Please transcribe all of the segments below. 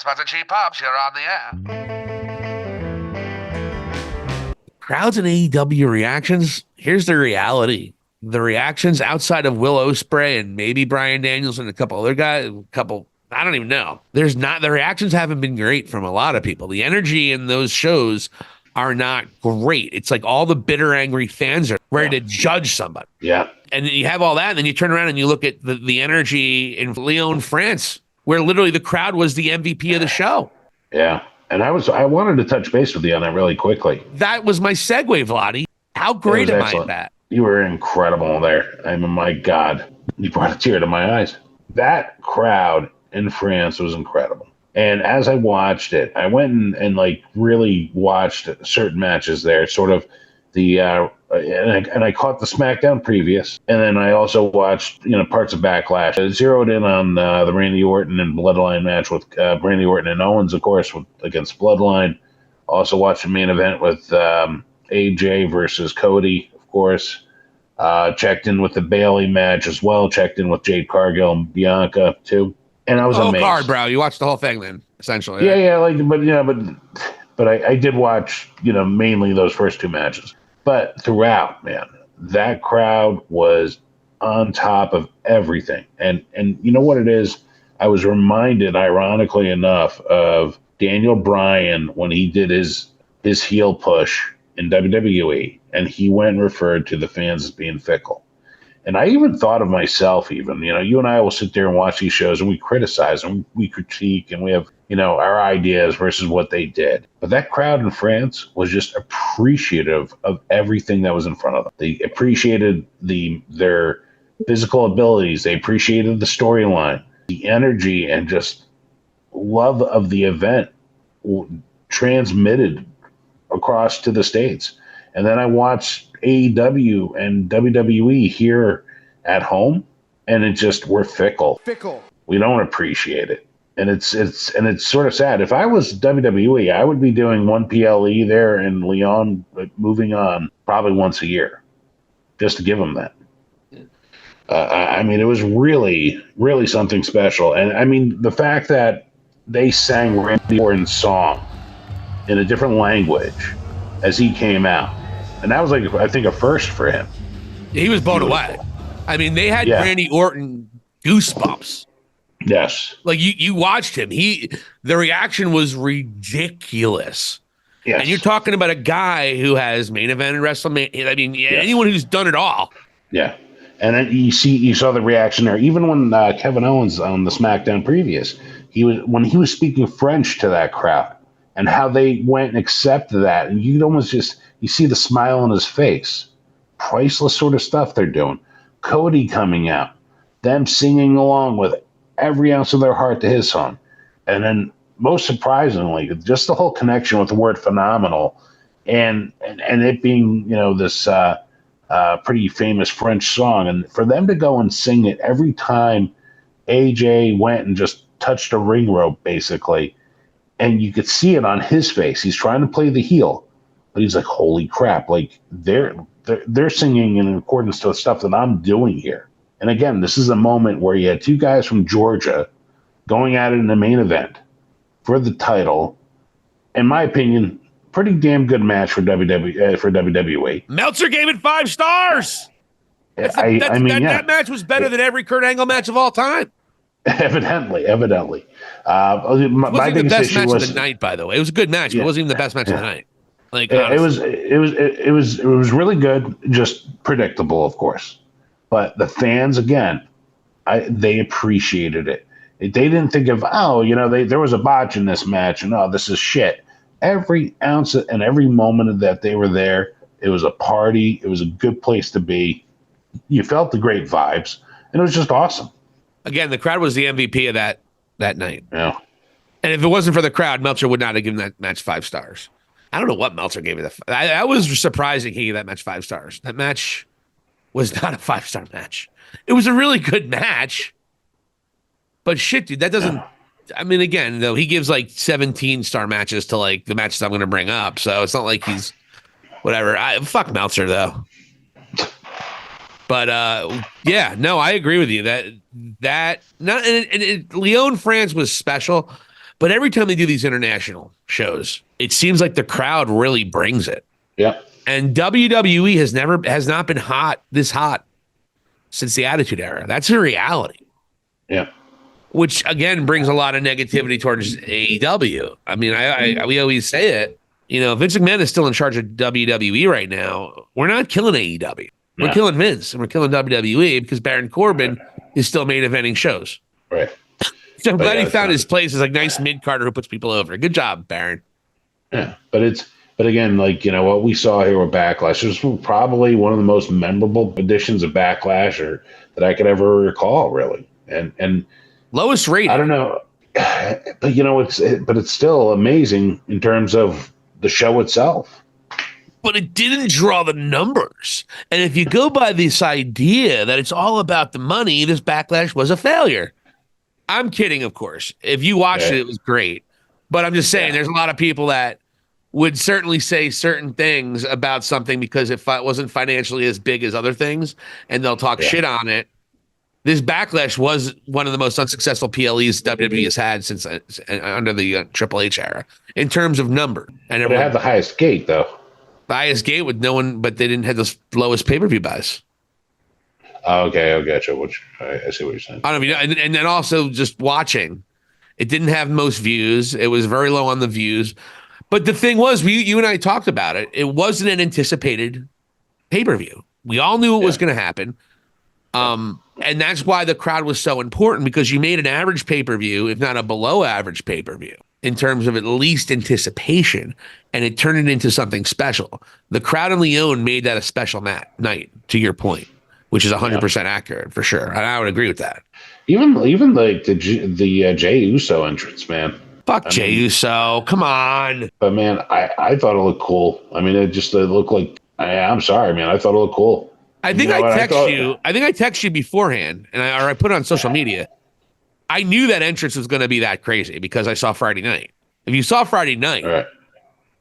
Nice bunch of cheap pops. You're on the air. Crowds and AEW reactions. Here's the reality. The reactions outside of Will Ospreay and maybe Bryan Daniels and a couple other guys, I don't even know. The reactions haven't been great from a lot of people. The energy in those shows are not great. It's like all the bitter, angry fans are ready to judge somebody. Yeah. And then you have all that, and then you turn around and you look at the energy in Lyon, France, where literally the crowd was the MVP of the show. Yeah. And I wanted to touch base with you on that really quickly. That was my segue, Vladdy. How great am I at that? You were incredible there. I mean, my God, you brought a tear to my eyes. That crowd in France was incredible. And as I watched it, I went and like really watched certain matches there, sort of and I caught the SmackDown previous, and then I also watched parts of Backlash. I zeroed in on the Randy Orton and Bloodline match with Randy Orton and Owens, of course, against Bloodline. Also watched the main event with AJ versus Cody, of course. Checked in with the Bayley match as well. Checked in with Jade Cargill and Bianca too. And I was amazed. Card, bro. You watched the whole thing then, essentially. Yeah, but I did watch mainly those first two matches. But throughout, man, that crowd was on top of everything. And you know what it is? I was reminded, ironically enough, of Daniel Bryan when he did his heel push in WWE, and he went and referred to the fans as being fickle. And I even thought of myself, you and I will sit there and watch these shows and we criticize and we critique and we have, our ideas versus what they did. But that crowd in France was just appreciative of everything that was in front of them. They appreciated their physical abilities. They appreciated the storyline, the energy, and just love of the event transmitted across to the States. And then I watched AEW and WWE here at home, and we're fickle. We don't appreciate it. And it's sort of sad. If I was WWE, I would be doing one PLE there in Lyon, moving on probably once a year, just to give them that. I mean, it was really, really something special. And I mean, the fact that they sang Randy Orton's song in a different language as he came out. And that was I think a first for him. He was blown away. I mean, they had Randy Orton goosebumps. Yes. Like you watched him. The reaction was ridiculous. Yes. And you're talking about a guy who has main event in WrestleMania. I mean, anyone who's done it all. Yeah. And then you saw the reaction there. Even when Kevin Owens on the SmackDown previous, when he was speaking French to that crowd and how they went and accepted that, and you'd almost you see the smile on his face. Priceless sort of stuff they're doing. Cody coming out, them singing along with every ounce of their heart to his song. And then most surprisingly, just the whole connection with the word phenomenal and it being, this pretty famous French song. And for them to go and sing it every time AJ went and just touched a ring rope, basically, and you could see it on his face. He's trying to play the heel. But he's like, holy crap, like they're singing in accordance to the stuff that I'm doing here. And again, this is a moment where you had two guys from Georgia going at it in the main event for the title. In my opinion, pretty damn good match for WWE. Meltzer gave it 5 stars. That match was better than every Kurt Angle match of all time. Evidently. It wasn't the best match of the night, by the way. It was a good match, but it wasn't even the best match of the night. Like it was really good, just predictable, of course. But the fans, again, they appreciated it. They didn't think of, there was a botch in this match, and this is shit. Every ounce and every moment that they were there, it was a party. It was a good place to be. You felt the great vibes, and it was just awesome. Again, the crowd was the MVP of that night. Yeah. And if it wasn't for the crowd, Meltzer would not have given that match 5 stars. I don't know what Meltzer gave it. I was surprising he gave that match 5 stars. That match was not a 5-star match. It was a really good match. But shit, dude, that doesn't... I mean, again, though, he gives like 17-star matches to like the matches I'm going to bring up. So it's not like he's... Whatever. Fuck Meltzer, though. But yeah, no, I agree with you. Lyon, France was special. But every time they do these international shows, it seems like the crowd really brings it. Yep. And WWE has not been this hot since the Attitude Era. That's a reality. Yeah. Which again brings a lot of negativity towards AEW. I mean, we always say it. You know, Vince McMahon is still in charge of WWE right now. We're not killing AEW. We're killing Vince and we're killing WWE because Baron Corbin is still main eventing shows. Right. So I'm glad he found his place as a nice mid-carder who puts people over. Good job, Baron. Yeah, but again, like, you know, what we saw here with Backlash was probably one of the most memorable editions of Backlash that I could ever recall, really. And lowest rated. I don't know, but you know, it's still amazing in terms of the show itself. But it didn't draw the numbers. And if you go by this idea that it's all about the money, this Backlash was a failure. I'm kidding, of course. If you watched it, it was great. But I'm just saying there's a lot of people that would certainly say certain things about something because it wasn't financially as big as other things, and they'll talk shit on it. This Backlash was one of the most unsuccessful PLEs WWE has had since under the Triple H era in terms of number. And it had the highest gate, though. The highest gate with no one, but they didn't have the lowest pay-per-view buys. Okay, I got you. I see what you're saying. I don't know, and then also just watching, it didn't have most views. It was very low on the views. But the thing was, you and I talked about it. It wasn't an anticipated pay-per-view. We all knew it was going to happen. And that's why the crowd was so important, because you made an average pay-per-view, if not a below average pay-per-view, in terms of at least anticipation, and it turned it into something special. The crowd in Lyon made that a special night, to your point, which is 100% accurate for sure. And I would agree with that. Even like the Jey Uso entrance, man. Fuck Jey Uso, come on. But man, I thought it looked cool. I mean, it looked like. I'm sorry, man. I thought it looked cool. I think I text you beforehand, and I put it on social media. I knew that entrance was going to be that crazy because I saw Friday night. If you saw Friday night,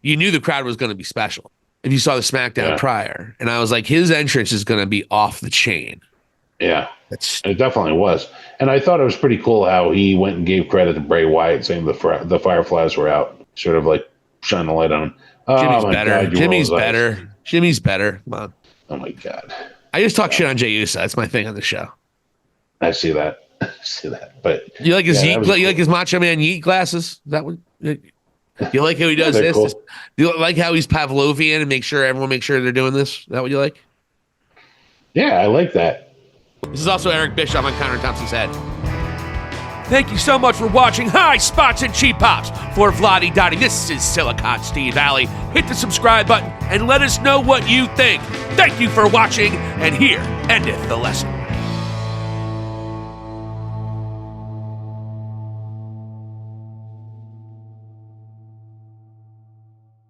you knew the crowd was going to be special. If you saw the SmackDown prior, and I was like, his entrance is going to be off the chain. Yeah, it definitely was. And I thought it was pretty cool how he went and gave credit to Bray Wyatt, saying the Fireflies were out, sort of like shine the light on him. Jimmy's better. Jimmy's better. Jimmy's better. Come on. Oh my God. I just talk shit on Jey Uso. That's my thing on the show. I see that. But you like his you like his Macho Man Yeet glasses? Is that what you like how he does this? Cool. Do you like how he's Pavlovian and everyone make sure they're doing this? Is that what you like? Yeah, I like that. This is also Eric Bischoff on Connor Thompson's head. Thank you so much for watching High Spots and Cheap Pops. For Vladi Dottie, this is Silicon Steve Alley. Hit the subscribe button and let us know what you think. Thank you for watching, and here endeth the lesson.